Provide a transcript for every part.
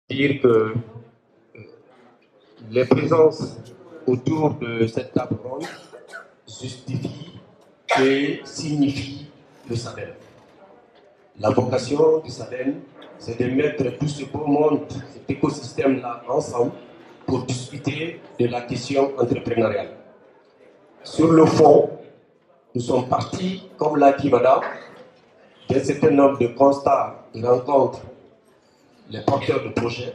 dire que les présences autour de cette table ronde justifient et signifient le SADEN. La vocation du SADEN, c'est de mettre tout ce beau monde, cet écosystème-là ensemble pour discuter de la question entrepreneuriale. Sur le fond, nous sommes partis, comme l'a dit madame, d'un certain nombre de constats, de rencontres, les porteurs de projets,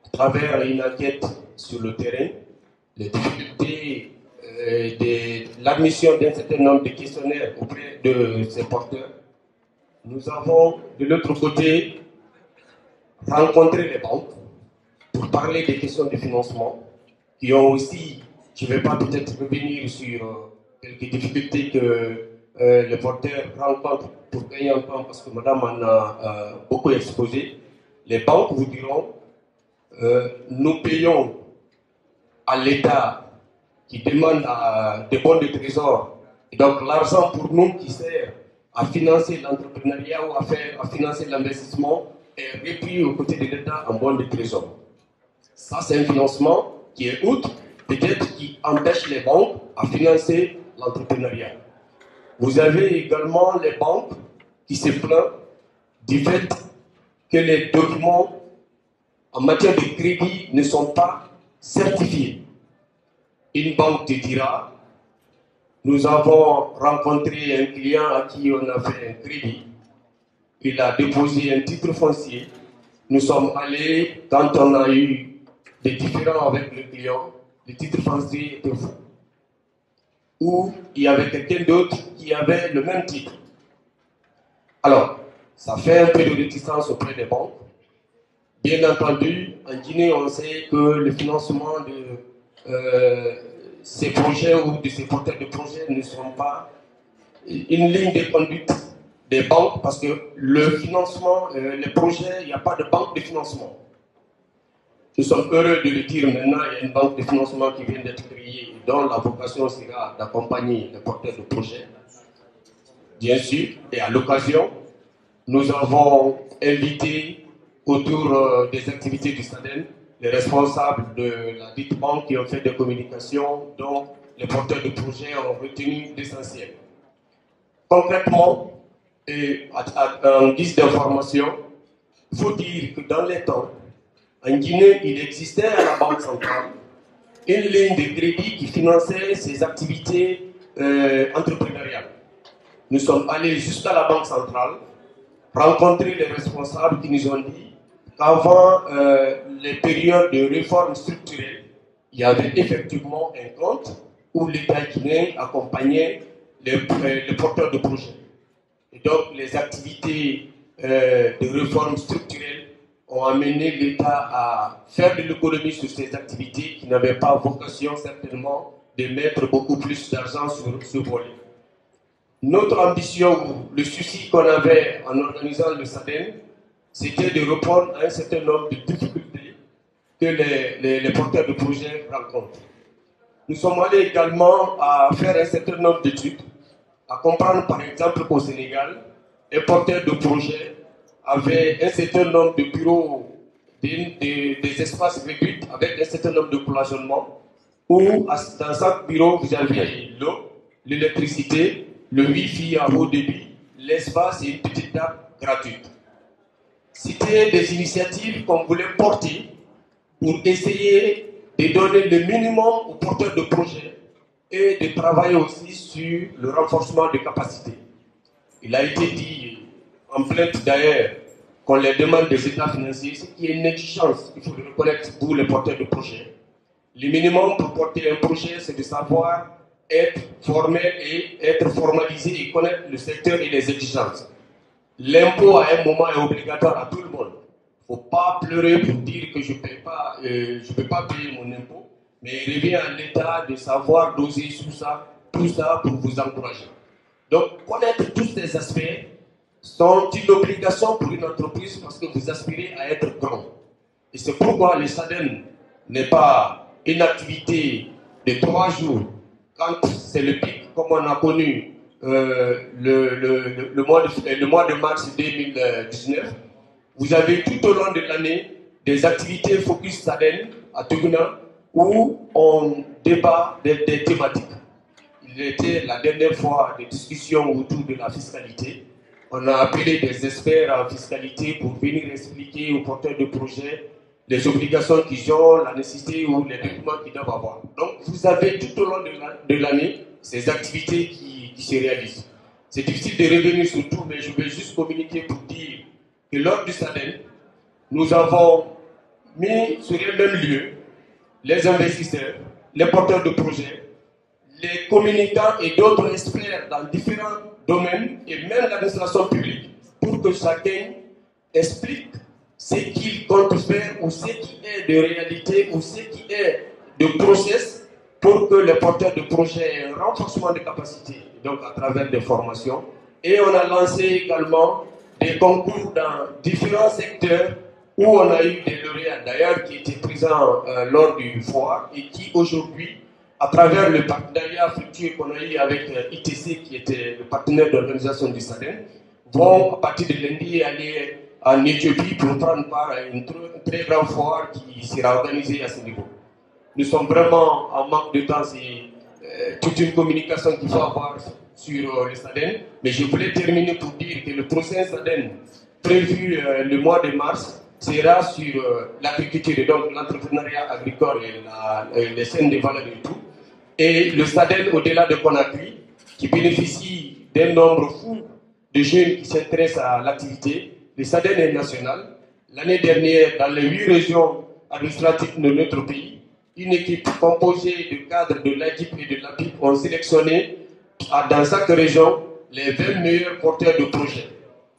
à travers une enquête sur le terrain, les difficultés de l'admission d'un certain nombre de questionnaires auprès de ces porteurs. Nous avons de l'autre côté rencontré les banques pour parler des questions de financement qui ont aussi, je ne vais pas peut-être revenir sur quelques difficultés que les porteurs rencontrent pour gagner un temps parce que madame en a beaucoup exposé. Les banques vous diront nous payons à l'État qui demande des bons de trésor. Et donc l'argent pour nous qui sert à financer l'entrepreneuriat ou à financer l'investissement est repris aux côtés de l'État en bons de trésor. Ça, c'est un financement qui est outre, peut-être qui empêche les banques à financer l'entrepreneuriat. Vous avez également les banques qui se plaignent du fait que les documents en matière de crédit ne sont pas certifiés. Une banque te dira, nous avons rencontré un client à qui on a fait un crédit, il a déposé un titre foncier, nous sommes allés, quand on a eu des différends avec le client, le titre foncier était faux. Ou il y avait quelqu'un d'autre qui avait le même titre. Alors, ça fait un peu de réticence auprès des banques. Bien entendu, en Guinée, on sait que le financement de ces projets ou de ces porteurs de projets ne sont pas une ligne de conduite des banques parce que le financement, les projets, il n'y a pas de banque de financement. Nous sommes heureux de le dire maintenant, il y a une banque de financement qui vient d'être créée dont la vocation sera d'accompagner les porteurs de projets, bien sûr, et à l'occasion, nous avons invité autour des activités du SADEN les responsables de la dite banque qui ont fait des communications dont les porteurs de projets ont retenu l'essentiel. Concrètement, et en guise d'information, il faut dire que dans les temps, en Guinée, il existait à la Banque centrale une ligne de crédit qui finançait ces activités entrepreneuriales. Nous sommes allés jusqu'à la Banque centrale, rencontrer les responsables qui nous ont dit qu'avant les périodes de réforme structurelle, il y avait effectivement un compte où l'État guinéen accompagnait les porteurs de projets. Et donc les activités de réforme structurelle ont amené l'État à faire de l'économie sur ces activités qui n'avaient pas vocation certainement de mettre beaucoup plus d'argent sur ce volet. Notre ambition, le souci qu'on avait en organisant le SADEN, c'était de répondre à un certain nombre de difficultés que les porteurs de projets rencontrent. Nous sommes allés également à faire un certain nombre d'études, à comprendre par exemple qu'au Sénégal, les porteurs de projets avaient un certain nombre de bureaux, des espaces réduits avec un certain nombre de cloisonnements, où dans chaque bureau, vous avez l'eau, l'électricité, le Wi-Fi à haut débit, l'espace et une petite table gratuite. C'était des initiatives qu'on voulait porter pour essayer de donner le minimum aux porteurs de projets et de travailler aussi sur le renforcement des capacités. Il a été dit en plainte d'ailleurs qu'on les demande des états financiers, ce qui est une exigence, il faut le reconnaître pour les porteurs de projets. Le minimum pour porter un projet, c'est de savoir être formel et être formalisé et connaître le secteur et les exigences. L'impôt à un moment est obligatoire à tout le monde. Il ne faut pas pleurer pour dire que je ne peux pas payer mon impôt, mais il revient à l'État de savoir doser tout ça pour vous encourager. Donc, connaître tous ces aspects sont une obligation pour une entreprise parce que vous aspirez à être grand. Et c'est pourquoi le SADEN n'est pas une activité de 3 jours. Quand c'est le pic, comme on a connu le mois de mars 2019, vous avez tout au long de l'année des activités Focus Saden à Tuguna où on débat des thématiques. Il était la dernière fois des discussions autour de la fiscalité. On a appelé des experts en fiscalité pour venir expliquer aux porteurs de projets les obligations qu'ils ont, la nécessité ou les documents qu'ils doivent avoir. Donc, vous avez tout au long de l'année ces activités qui se réalisent. C'est difficile de revenir sur tout, mais je vais juste communiquer pour dire que lors du SADEN, nous avons mis sur le même lieu les investisseurs, les porteurs de projets, les communicants et d'autres experts dans différents domaines et même l'administration publique pour que chacun explique ce qu'il compte faire ou ce qui est de réalité ou ce qui est de process pour que les porteurs de projets aient un renforcement de capacités, donc à travers des formations. Et on a lancé également des concours dans différents secteurs où on a eu des lauréats d'ailleurs qui étaient présents lors du foire et qui aujourd'hui, à travers le partenariat fructueux qu'on a eu avec ITC, qui était le partenaire d'organisation du SADEN, vont à partir de lundi aller en Éthiopie pour prendre part à une très grande foire qui sera organisée à ce niveau. Nous sommes vraiment en manque de temps, c'est toute une communication qu'il faut avoir sur le SADEN, mais je voulais terminer pour dire que le prochain SADEN prévu le mois de mars sera sur l'agriculture et donc l'entrepreneuriat agricole et les chaînes de valeur et tout. Et le SADEN au-delà de Conakry, qui bénéficie d'un nombre fou de jeunes qui s'intéressent à l'activité. Le SADEN est national. L'année dernière, dans les 8 régions administratives de notre pays, une équipe composée de cadres de l'AGIP et de l'APIP ont sélectionné dans chaque région les 20 meilleurs porteurs de projets.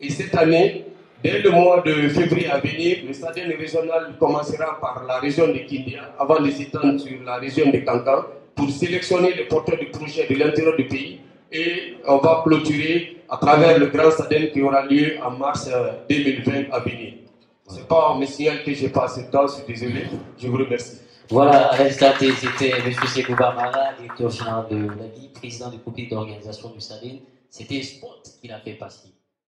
Et cette année, dès le mois de février à venir, le SADEN régional commencera par la région de Kindia avant de s'étendre sur la région de Kankan pour sélectionner les porteurs de projets de l'intérieur du pays. Et on va clôturer à travers le grand SADEN qui aura lieu en mars 2020 à venir. Ce n'est pas un signal que j'ai pas assez de temps, je suis désolé. Je vous remercie. Voilà, à l'instant, c'était M. Sekou Bamara, directeur général de l'ADI, président du comité d'organisation du SADEN. C'était Spot qui l'a fait passer.